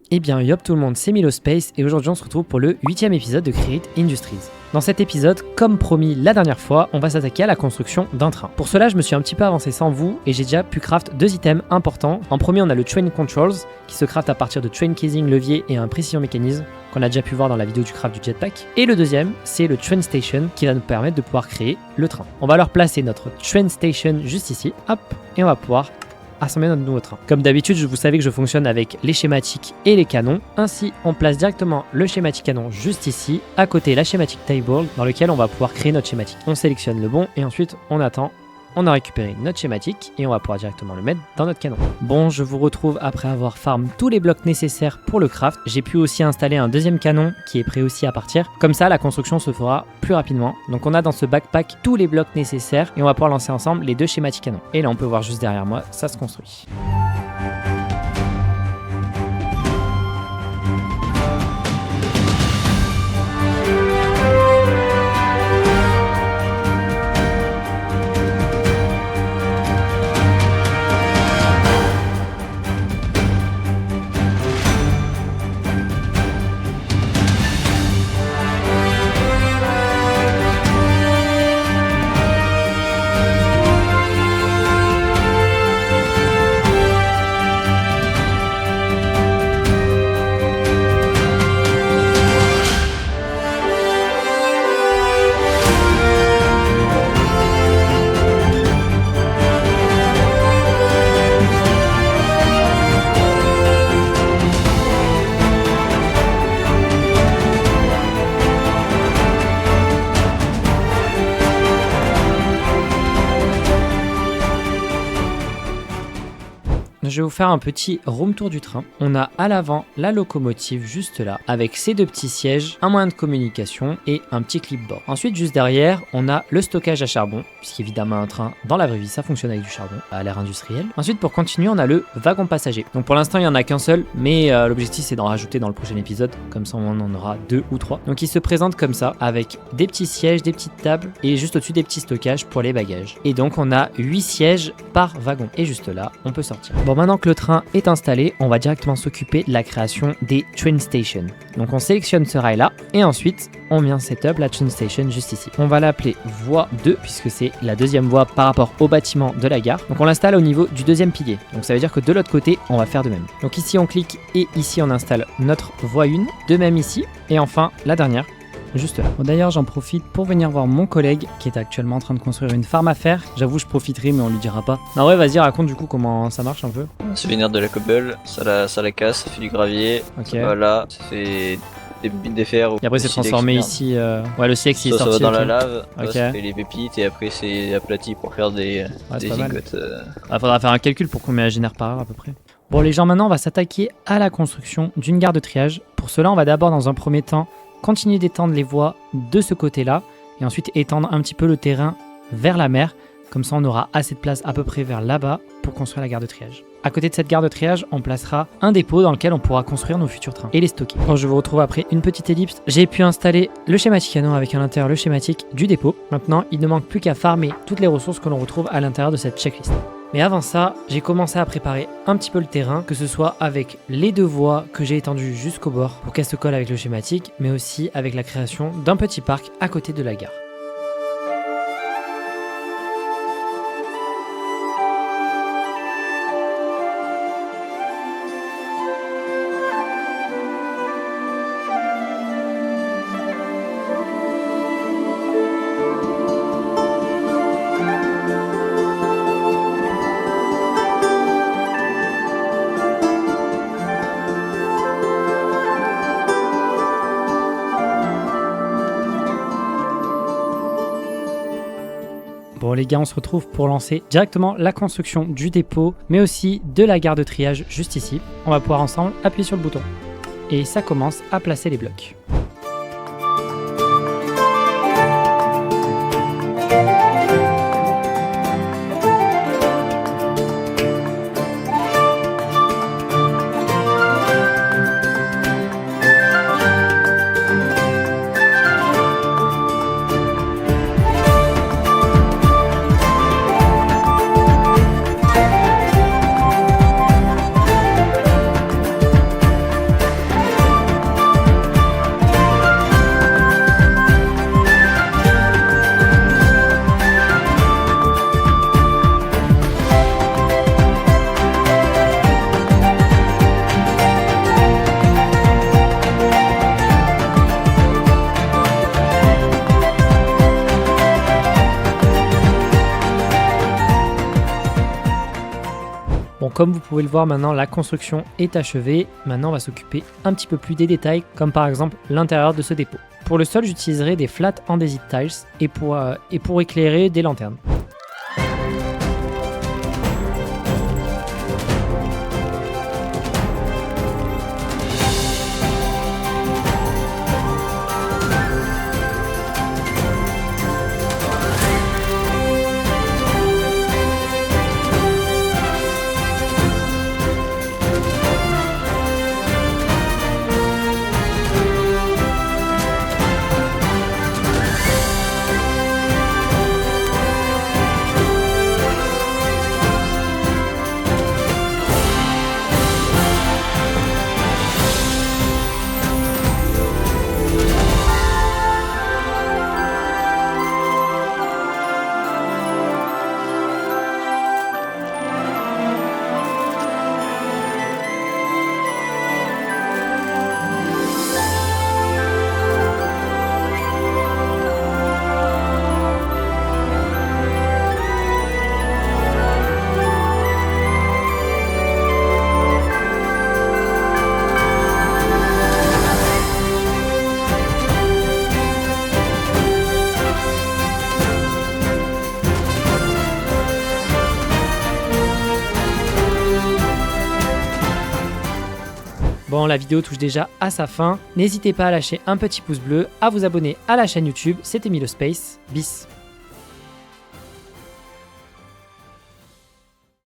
Eh bien, yop tout le monde, c'est Milospace et aujourd'hui on se retrouve pour le 8e épisode de Create Industries. Dans cet épisode, comme promis la dernière fois, on va s'attaquer à la construction d'un train. Pour cela, je me suis un petit peu avancé sans vous et j'ai déjà pu craft 2 items importants. En premier, on a le Train Controls qui se craft à partir de Train Casing, levier et un Precision Mécanisme qu'on a déjà pu voir dans la vidéo du craft du jetpack. Et le deuxième, c'est le Train Station qui va nous permettre de pouvoir créer le train. On va alors placer notre Train Station juste ici, hop, et on va pouvoir assembler notre nouveau train. Comme d'habitude, vous savez que je fonctionne avec les schématiques et les canons. Ainsi, on place directement le schématique canon juste ici, à côté la schématique table dans lequel on va pouvoir créer notre schématique. On sélectionne le bon et ensuite on attend. On a récupéré notre schématique et on va pouvoir directement le mettre dans notre canon. Bon, je vous retrouve après avoir farm tous les blocs nécessaires pour le craft. J'ai pu aussi installer un deuxième canon qui est prêt aussi à partir. Comme ça, la construction se fera plus rapidement. Donc on a dans ce backpack tous les blocs nécessaires et on va pouvoir lancer ensemble les 2 schématiques canons. Et là, on peut voir juste derrière moi, ça se construit. Je vais vous faire un petit room tour du train. On a à l'avant la locomotive juste là, avec ses 2 petits sièges, un moyen de communication et un petit clipboard. Ensuite, juste derrière, on a le stockage à charbon, puisqu'évidemment un train, dans la vraie vie, ça fonctionne avec du charbon, à l'ère industrielle. Ensuite, pour continuer, on a le wagon passager. Donc pour l'instant, il n'y en a qu'un seul, mais l'objectif c'est d'en rajouter dans le prochain épisode, comme ça on en aura 2 ou 3. Donc il se présente comme ça, avec des petits sièges, des petites tables, et juste au-dessus des petits stockages pour les bagages. Et donc on a 8 sièges par wagon. Et juste là, on peut sortir. Bon, maintenant que le train est installé, on va directement s'occuper de la création des train stations. Donc on sélectionne ce rail là et ensuite on vient setup la train station juste ici. On va l'appeler voie 2 puisque c'est la deuxième voie par rapport au bâtiment de la gare. Donc on l'installe au niveau du 2e pilier. Donc ça veut dire que de l'autre côté, on va faire de même. Donc ici on clique et ici on installe notre voie 1, de même ici et enfin la dernière. Juste là. Bon, d'ailleurs, j'en profite pour venir voir mon collègue qui est actuellement en train de construire une farm à faire. J'avoue, je profiterai, mais on lui dira pas. Non, ouais, vas-y, raconte du coup comment ça marche un peu. C'est vénère de la cobble, ça la casse, ça fait du gravier. Ok. Voilà, ça fait des billes de fer. Et après, c'est transformé ici. Ouais, le silex il est ça sorti. va dans okay. la lave, Ok. ça fait les pépites et après c'est aplati pour faire des ingots. Faudra faire un calcul pour combien elle génère par heure à peu près. Bon, les gens, maintenant, on va s'attaquer à la construction d'une gare de triage. Pour cela, on va d'abord, dans un premier temps, continuer d'étendre les voies de ce côté-là et ensuite étendre un petit peu le terrain vers la mer. Comme ça, on aura assez de place à peu près vers là-bas pour construire la gare de triage. À côté de cette gare de triage, on placera un dépôt dans lequel on pourra construire nos futurs trains et les stocker. Quand je vous retrouve après une petite ellipse, j'ai pu installer le schématique canon avec à l'intérieur le schématique du dépôt. Maintenant, il ne manque plus qu'à farmer toutes les ressources que l'on retrouve à l'intérieur de cette checklist. Mais avant ça, j'ai commencé à préparer un petit peu le terrain, que ce soit avec les 2 voies que j'ai étendues jusqu'au bord pour qu'elles se collent avec le schématique, mais aussi avec la création d'un petit parc à côté de la gare. Bon les gars, on se retrouve pour lancer directement la construction du dépôt, mais aussi de la gare de triage juste ici. On va pouvoir ensemble appuyer sur le bouton. Et ça commence à placer les blocs. comme vous pouvez le voir maintenant, la construction est achevée. Maintenant, on va s'occuper un petit peu plus des détails, comme par exemple l'intérieur de ce dépôt. Pour le sol, j'utiliserai des flat andesite tiles et pour éclairer des lanternes. Bon, la vidéo touche déjà à sa fin. N'hésitez pas à lâcher un petit pouce bleu, à vous abonner à la chaîne YouTube. C'était Milospace. Bis.